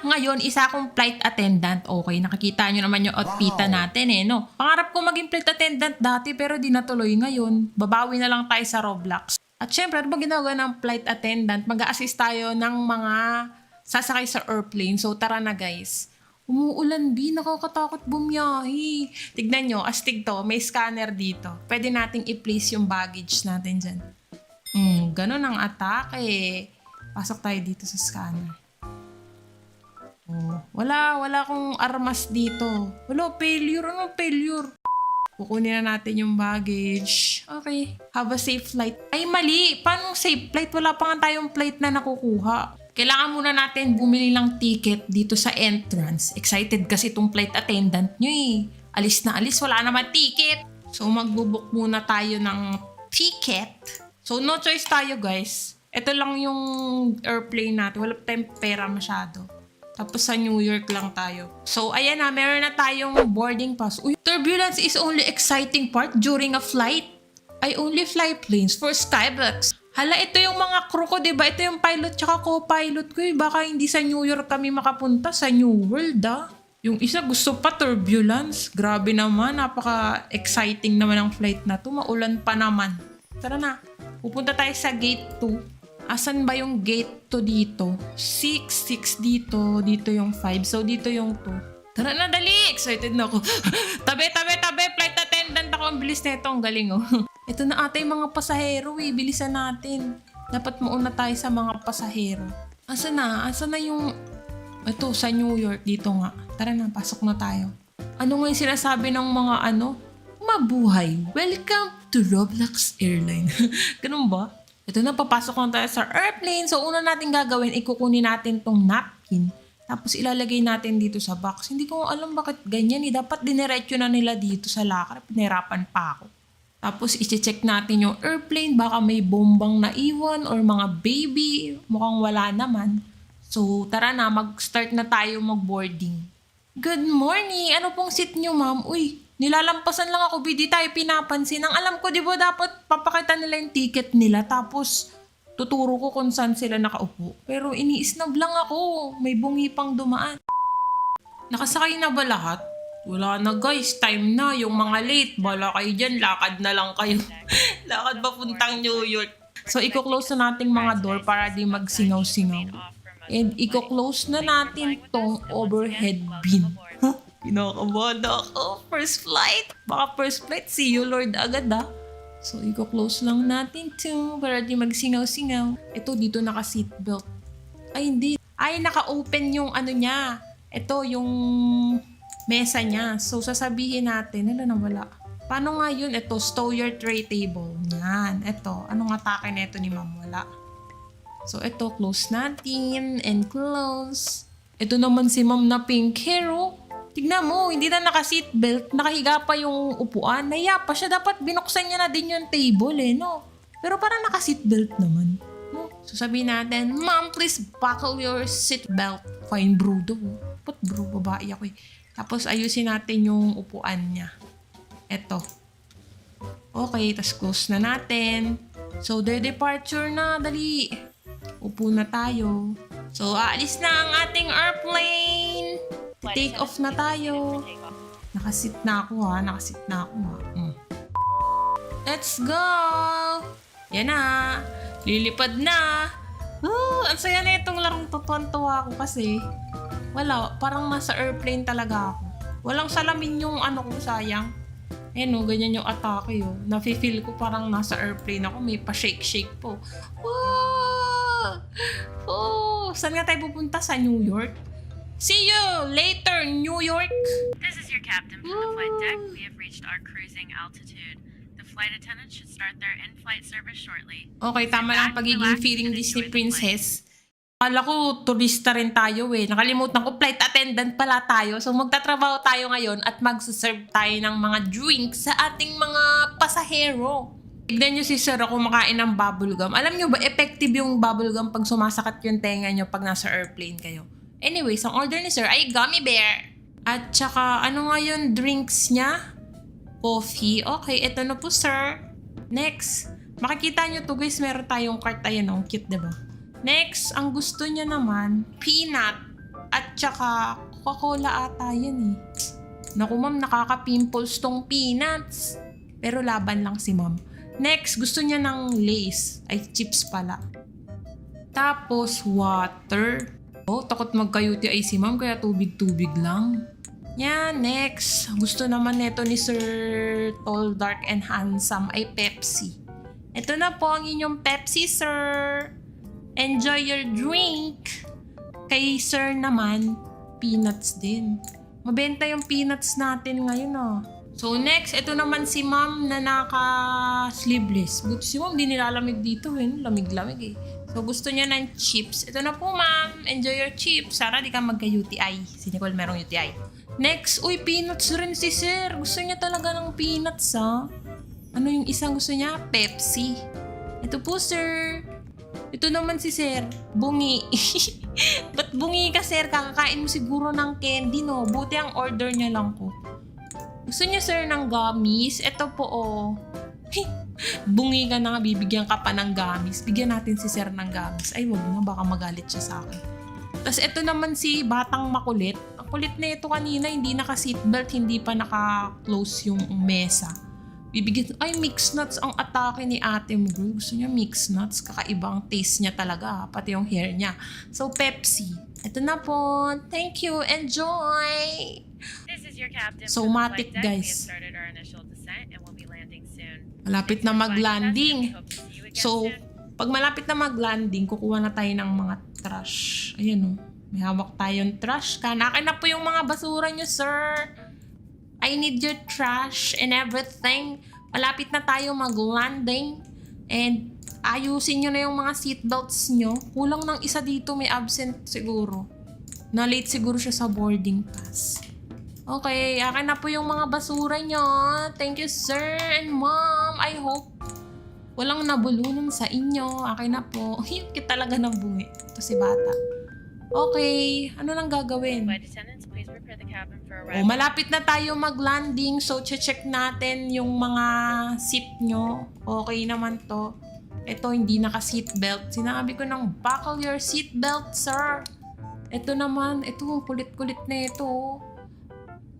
ngayon, isa akong flight attendant. Okay, nakikita nyo naman yung outfita natin no? Pangarap ko maging flight attendant dati pero di natuloy ngayon. Babawi na lang tayo sa Roblox. At syempre, ano ba ginagawa ng flight attendant? Mag-a-assist tayo ng mga sasakay sa airplane. So tara na guys. Umuulan nakakatakot bumiyahe. Tignan nyo, astig to, may scanner dito. Pwede nating i-place yung baggage natin dyan. Ganun ang atake. Pasok tayo dito sa scanner. Wala akong armas dito. Wala, failure. Ano failure? Kukunin na natin yung baggage. Okay. Have a safe flight. Ay, mali. Paano safe flight? Wala pa nga tayong flight na nakukuha. Kailangan muna natin bumili ng ticket dito sa entrance. Excited kasi itong flight attendant nyo Alis na alis, wala naman ticket. So magbubook muna tayo ng ticket. So no choice tayo guys. Ito lang yung airplane natin. Wala pa tayong pera masyado. Tapos sa New York lang tayo. So ayan na, meron na tayong boarding pass. Uy, turbulence is only exciting part during a flight. I only fly planes for Skybox. Hala, ito yung mga crew ko, diba? Ito yung pilot tsaka co-pilot ko. Baka hindi sa New York kami makapunta, sa New World, Yung isa gusto pa turbulence. Grabe naman, napaka-exciting naman ang flight na to. Maulan pa naman. Tara na, pupunta tayo sa gate 2. Asan ba yung gate 2 dito? 6 dito. Dito yung 5. So, dito yung 2. Tara na, dali! Excited na ako. Tabi! Flight attendant ako. Ang bilis na ito. Ang galing, Ito na ata yung mga pasahero Bilisan natin. Dapat mauna tayo sa mga pasahero. Asan na yung... Ito, sa New York. Dito nga. Tara na, pasok na tayo. Ano nga yung sinasabi ng mga mabuhay. Welcome to Roblox Airline. Ganun ba? Ito na, papasok na tayo sa airplane. So, una natin gagawin, ikukunin natin tong napkin. Tapos ilalagay natin dito sa box. Hindi ko alam bakit ganyan Dapat diniretso na nila dito sa locker. Pinahirapan pa ako. Tapos i-check natin yung airplane. Baka may bombang naiwan or mga baby. Mukhang wala naman. So tara na, mag-start na tayo mag-boarding. Good morning! Ano pong seat nyo ma'am? Uy, nilalampasan lang ako. Di tayo pinapansin. Ang alam ko, di ba dapat papakita nila yung ticket nila. Tapos tuturo ko kung saan sila nakaupo. Pero iniisnab lang ako. May bungi pang dumaan. Nakasakay na ba lahat? Wala na guys, time na. Yung mga late, bala kayo dyan, lakad na lang kayo. Lakad ba puntang New York? So, i-close na nating mga door para di magsingaw-singaw. And i-close na natin tong overhead bin. Kinakabahan ako. First flight. Baka first flight, see you Lord agad So, i-close lang natin to para di magsingaw-singaw. Ito, dito naka-seatbelt. Ay, hindi. Ay, naka-open yung niya. Ito, yung mesa niya. So, sasabihin natin, nawala. Paano nga yun? Ito, stow your tray table. Yan. Ito, anong atake na ito ni ma'am? Wala. So, ito, close natin and close. Ito naman si ma'am na pink hero. Tignan mo, hindi na naka-seatbelt. Nakahiga pa yung upuan. Naya pa siya. Dapat binuksan niya na din yung table no? Pero parang naka-seatbelt naman. No? So, sabihin natin, ma'am, please buckle your seatbelt. Fine bro do. Ba't bro, babae ako Tapos ayusin natin yung upuan niya. Eto. Okay, tas close na natin. So, departure na. Dali. Upo na tayo. So, aalis na ang ating airplane. Take off na tayo. Nakasit na ako Nakasit na ako Let's go! Yan na. Lilipad na. Ang saya na itong larong tutuan-tuwa ako kasi wala, parang nasa airplane talaga ako. Walang salamin yung ko, sayang. Ganyan yung atake Nafe-feel ko parang nasa airplane ako. May pa-shake-shake po. Wow! Saan nga tayo pupunta? Sa New York? See you later, New York! This is your captain from the flight deck. We have reached our cruising altitude. The flight attendant should start their in-flight service shortly. Okay, tama lang pagiging feeling Disney princess. Akala ko turista rin tayo Nakalimutan ko, flight attendant pala tayo. So magtatrabaho tayo ngayon at magsaserve tayo ng mga drinks sa ating mga pasahero. Tignan nyo si Sir kumakain ng bubblegum. Alam nyo ba, effective yung bubblegum pag sumasakat yung tenga nyo pag nasa airplane kayo. Anyways, ang order ni Sir ay gummy bear. At saka, ano nga yung drinks niya? Coffee. Okay, eto na po Sir. Next. Makikita nyo to guys, meron tayong cart. Ayan cute diba? Next, ang gusto niya naman, peanut at At saka, Coca-Cola ata yan eh. Naku ma'am, nakaka-pimples tong peanuts. Pero laban lang si ma'am. Next, gusto niya ng Lays. Ay, chips pala. Tapos, water. Oh, takot magka-UTI si ma'am, kaya tubig-tubig lang. Yan, next. Gusto naman neto ni Sir Tall, Dark, and Handsome ay Pepsi. Ito na po ang inyong Pepsi, sir. Enjoy your drink. Kay sir naman, peanuts din. Mabenta yung peanuts natin ngayon ah. So next, ito naman si ma'am na naka-sleeveless. Buti si ma'am, di nilalamig dito eh. Lamig-lamig eh. So gusto niya ng chips. Ito na po ma'am, enjoy your chips. Sana di ka magka-UTI. Si Nicole merong UTI. Next, uy, peanuts rin si sir. Gusto niya talaga ng peanuts ah. Ano yung isang gusto niya? Pepsi. Ito po sir. Ito naman si sir. Bungi. Ba't bungi ka sir? Kakakain mo siguro ng candy no? Buti ang order niya lang ko. Gusto niya sir ng gummies? Ito po oh. Bungi ka na nga, bibigyan ka pa ng gummies. Bigyan natin si sir ng gummies. Ay wag na, baka magalit siya sa akin. Tapos ito naman si batang makulit. Ang kulit na ito kanina, hindi naka-seatbelt, hindi pa naka-close yung mesa. Bibigyan, ay mixed nuts ang atake ni ate mo girl. Gusto niya mixed nuts, kakaibang taste niya talaga, pati yung hair niya. So Pepsi. Ito na po. Thank you. Enjoy! This is your captain So, for the matik, flight deck. We have guys. started our initial descent and we'll be landing soon. Malapit na mag-landing. Hope to see you again So, soon. pag malapit na mag-landing, kukuha na tayo ng mga trash. Ayan o. May hawak tayong trash can. Akin na po yung mga basura nyo, sir. I need your trash and everything. Malapit na tayo mag-landing. And ayusin nyo na yung mga seatbelts nyo. Kulang ng isa dito, may absent siguro. Na-late siguro siya sa boarding pass. Okay, akin na po yung mga basura nyo. Thank you, sir and mom. I hope walang nabulunan sa inyo. Akin na po. Cute talaga ng bungi. Ito si bata. Okay, ano nang gagawin? Flight attendants, please prepare the cabin for Oh, arrival. malapit na tayo mag-landing. So, check natin yung mga seat nyo. Okay naman to. Ito, hindi naka-seatbelt. Sinabi ko ng buckle your seatbelt, sir. Ito naman, ito, kulit-kulit na ito.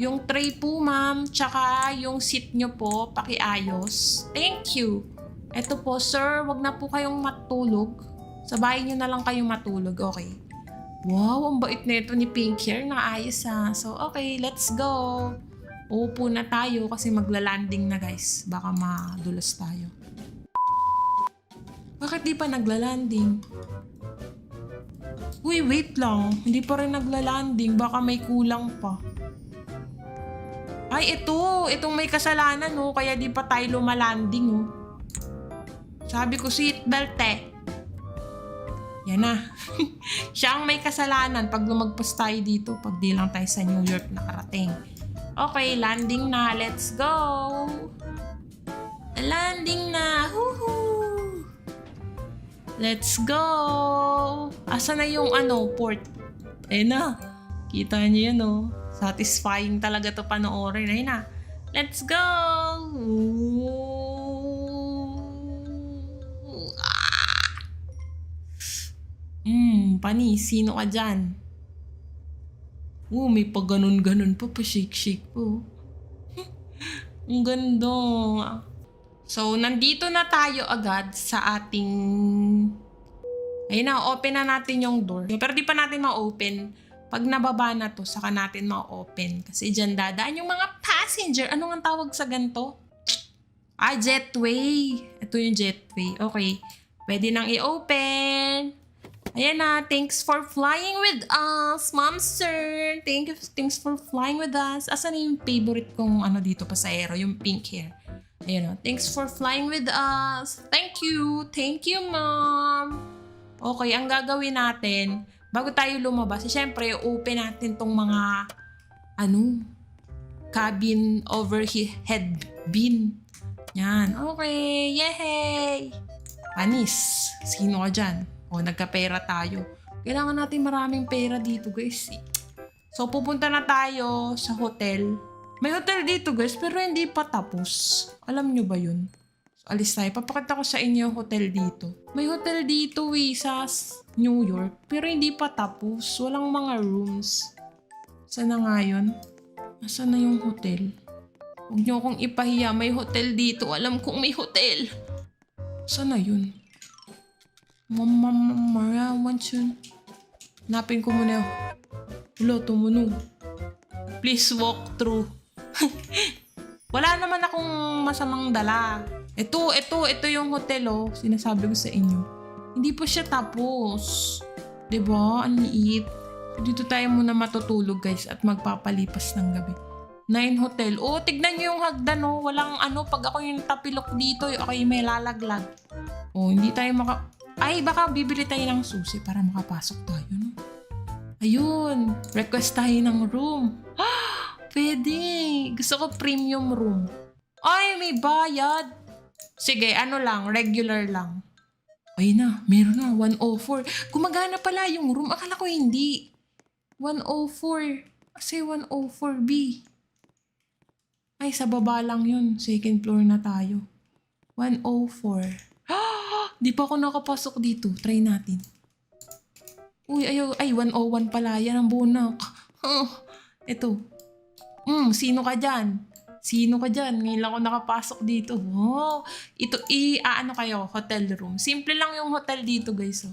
Yung tray po, ma'am, tsaka yung seat nyo po, pakiayos. Thank you. Ito po, sir, wag na po kayong matulog. Sa bahay nyo na lang kayong matulog, okay? Wow, ang bait na ito ni Pink Hair. Naayos ha. So, okay, let's go. Uupo na tayo kasi magla-landing na guys. Baka madulas tayo. Bakit di pa nagla-landing? Uy, wait lang. Hindi pa rin nagla-landing. Baka may kulang pa. Ay, ito. Itong may kasalanan, oh. Kaya di pa tayo lumalanding, oh. Sabi ko, seatbelt eh. Yan na. Siya ang may kasalanan pag lumagpas tayo dito. Pag di lang tayo sa New York nakarating. Okay, landing na. Let's go. Landing na. Woohoo! Let's go. Asa na yung port? Na. Kita niyo yan Satisfying talaga to panoorin. Ayun na. Let's go. Panis, sino ka dyan? May pag ganun-ganun pa, pa-shake-shake po. Ang ganda. So, nandito na tayo agad sa ating... Ayun na, open na natin yung door. Pero di pa natin ma-open. Pag nababa na to, saka natin ma-open. Kasi dyan dadaan yung mga passenger. Ano nga tawag sa ganito? Jetway. Ito yung jetway. Okay. Pwede nang i-open. Ayan na, thanks for flying with us, Ma'am Sir. Thanks for flying with us. Asan na yung favorite kong dito, pasahero, yung pink hair. Ayan thanks for flying with us. Thank you, Ma'am. Okay, ang gagawin natin, bago tayo lumabas, syempre, open natin tong mga, cabin overhead bin. Yan, okay, yay! Panis, sino ka dyan? Nagka-pera tayo. Kailangan natin maraming pera dito, guys. So, pupunta na tayo sa hotel. May hotel dito, guys, pero hindi pa tapos. Alam nyo ba yun? So, alis tayo. Papakita ko sa inyo yung hotel dito. May hotel dito sa New York. Pero hindi pa tapos. Walang mga rooms. Saan na nga yun? Nasaan na yung hotel? Huwag niyo akong ipahiya. May hotel dito. Alam kong may hotel. Saan na yun? Mara, once yun. Hanapin ko muna yun. Hello, tumunog. Please walk through. Wala naman akong masamang dala. Ito yung hotel sinasabi ko sa inyo. Hindi pa siya tapos. Diba? Ang liit. Dito tayo muna matutulog guys at magpapalipas ng gabi. 9 hotel. Tignan nyo yung hagdan Walang pag ako yung tapilok dito, okay, may lalaglag. Hindi tayo baka bibili tayo ng susi para makapasok tayo, no? Ayun. Request tayo ng room. Pwede. Gusto ko premium room. Ay, may bayad. Sige, regular lang. Ay na, meron na, 104. Gumagana pala yung room. Akala ko hindi. 104. Kasi 104B. Ay, sa baba lang yun. Second floor na tayo. 104. Di pa ako nakapasok dito. Try natin. Uy, 101 pala. Yan ang bunak. Ito. Sino ka dyan? Ngayon lang ako nakapasok dito. Ito, kayo, hotel room. Simple lang yung hotel dito, guys.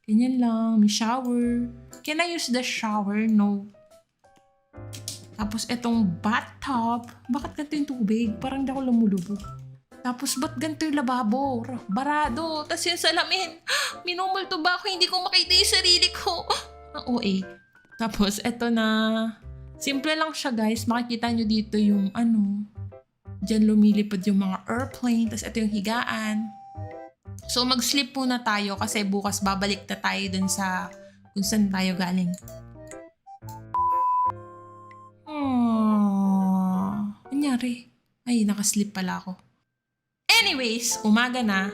Ganyan lang. May shower. Can I use the shower? No. Tapos, etong bathtub. Bakit ganito yung tubig? Parang di ako lumulubog. Tapos, ba't ganito yung lababo? Barado. Tapos yung salamin. Minumulto ba ako? Hindi ko makita yung sarili ko. Ang OA. Tapos, eto na. Simple lang siya guys. Makikita nyo dito yung Diyan lumilipad yung mga airplane. Tapos ito yung higaan. So mag-sleep muna tayo kasi bukas babalik na tayo dun sa kung saan tayo galing. Anyari? Ay, nakasleep pala ako. Anyways, umaga na.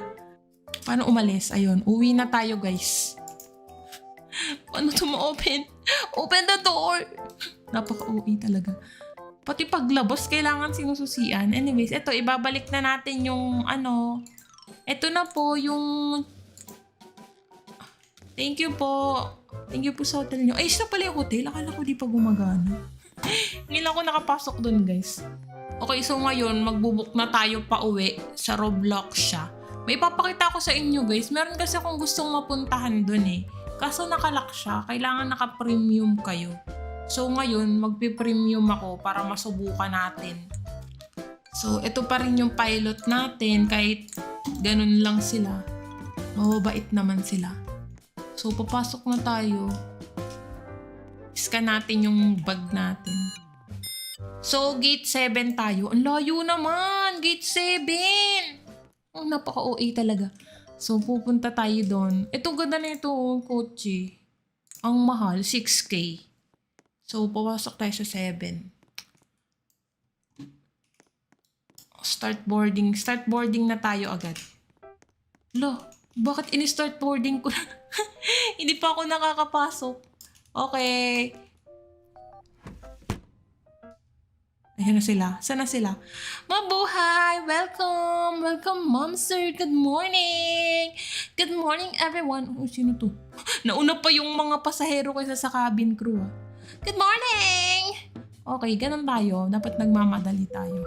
Paano umalis? Ayun, uwi na tayo guys. Paano ito ma-open? Open the door! Napaka-uwi talaga. Pati paglabas, kailangan sinususian. Anyways, eto, ibabalik na natin yung Eto na po yung... Thank you po. Thank you po sa hotel nyo. Ay, siya pala yung hotel. Akala ko di pa gumagana. Ngayon ako nakapasok dun, guys. Okay, so ngayon, magbubuk na tayo pa uwi sa Roblox siya. May papakita ko sa inyo, guys. Meron kasi akong gustong mapuntahan dun Kaso nakalock siya. Kailangan naka-premium kayo. So ngayon, magpi-premium ako para masubukan natin. So ito pa rin yung pilot natin kahit ganun lang sila. Mababait naman sila. So papasok na tayo. Scan natin yung bag natin. So gate 7 tayo. Ang layo naman! Gate 7! Ang napaka-OA talaga. So pupunta tayo doon. Ito ganda na ito, kotse. Ang mahal, 6K. So, pawasok tayo sa 7. Start boarding. Start boarding na tayo agad. Bakit ini-start boarding ko? Hindi pa ako nakakapasok. Okay. Ayan na sila. Saan na sila? Mabuhay! Welcome! Welcome, Mom Sir! Good morning! Good morning, everyone! Sino to? Nauna pa yung mga pasahero kaysa sa cabin crew. Good morning! Okay, ganun tayo. Dapat nagmamadali tayo.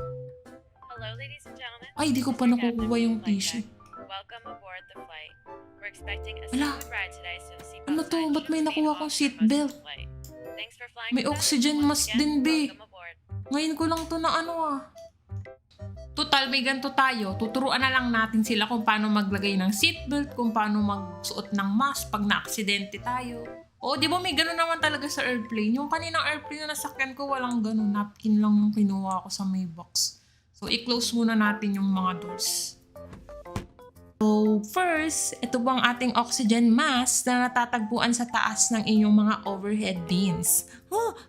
Hello, ladies and gentlemen. Ay, di ko pa nakukuha yung tissue. Welcome aboard the flight. We're expecting a Ala, smooth ride today, so the seatbelt ano to? sign Ba't should may remain nakuha off kong for most of seatbelt? the flight. Thanks for flying May with us. oxygen Once mask again, din, be. welcome aboard. Ngayon ko lang to na Total, may ganito tayo. Tuturuan na lang natin sila kung paano maglagay ng seatbelt, kung paano magsuot ng mask pag na-aksidente tayo. Di ba may gano'n naman talaga sa airplane? Yung kaninang airplane na nasakyan ko, walang gano'n. Napkin lang yung kinuha ko sa may box. So, i-close muna natin yung mga doors. So, first, ito po ang ating oxygen mask na natatagpuan sa taas ng inyong mga overhead bins.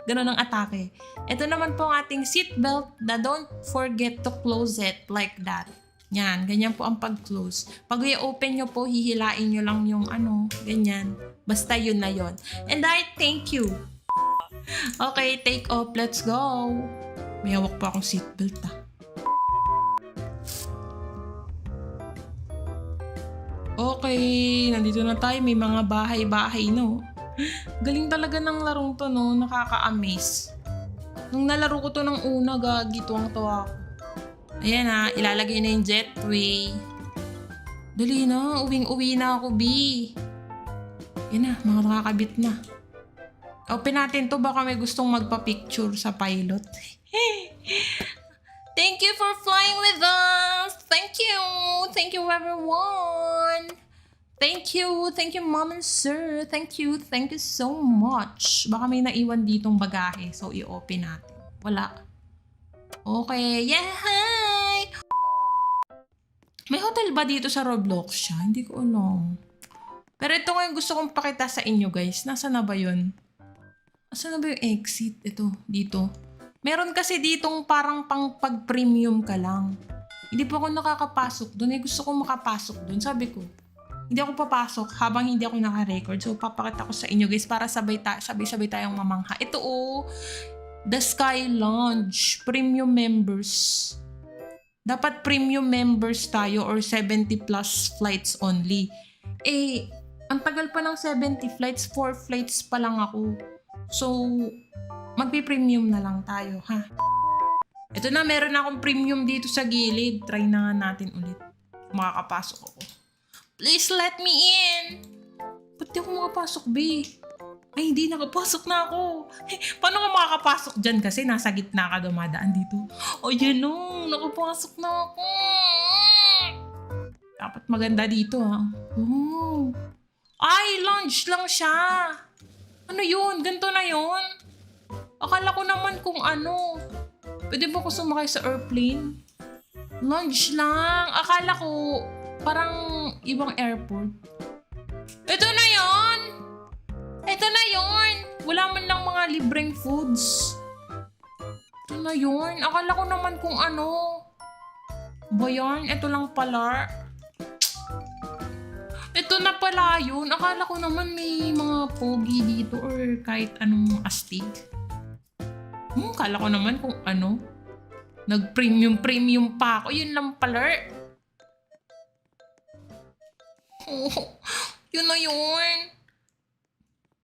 Ganun ang atake. Ito naman po ang ating seatbelt na don't forget to close it like that. Yan, ganyan po ang pag-close. Pag i-open nyo po, hihilain nyo lang yung ganyan. Basta yun na yun. And I thank you. Okay, take off. Let's go. May hawak pa akong seatbelt Okay, nandito na tayo. May mga bahay-bahay, no? Galing talaga ng larong to, no? Nakaka-amaze. Nung nalaro ko to ng una, gagi, tuwang-tuwa ako. Ayan na, ilalagay na yung jetway. Dali na, uwing-uwi na ako, B. Yan na, mga nakakabit na. Open natin to, baka may gustong magpa-picture sa pilot. Thank you for flying with us! Thank you! Thank you, everyone! Thank you mom and sir. Thank you so much. Baka may naiwan ditong bagahe, so i-open natin. Wala. Okay, yeah, hi! May hotel ba dito sa Roblox siya? Hindi ko alam. Pero ito nga yung gusto kong pakita sa inyo, guys. Nasaan na ba yun? Nasaan na ba yung exit? Ito, dito. Meron kasi ditong parang pang pag-premium ka lang. Hindi pa ako nakakapasok doon. Gusto kong makapasok doon. Sabi ko, hindi ako papasok habang hindi ako naka-record. So, papakita ko sa inyo, guys, para sabay-sabay tayong mamangha. Ito, The Sky Lounge. Premium members. Dapat premium members tayo or 70 plus flights only. Ang tagal pa ng 70 flights, 4 flights pa lang ako. So, magpi-premium na lang tayo, ha? Ito na, meron akong premium dito sa gilid. Try na nga natin ulit. Makakapasok ako. Please let me in! Ba't di ako makapasok, B? Ay, hindi, nakapasok na ako. Paano ka makakapasok dyan kasi nasa gitna ka dumadaan dito? O, yan o, nakapasok na ako. Dapat maganda dito, ha? Oh. Ay, lunch lang siya. Ano yun? Ganito na yun? Akala ko naman kung ano. Pwede ba ko sumakay sa airplane? Lunch lang. Akala ko parang ibang airport. Ito na yun! Ito na yun! Wala man lang mga libreng foods. Ito na yun. Akala ko naman kung ano. Ba yan? Ito lang pala. Ito na pala yun. Akala ko naman may mga pogi dito or kahit anong astig. Akala ko naman kung ano. Nag-premium pa ako. Yun lang pala. Oh, yun na yun.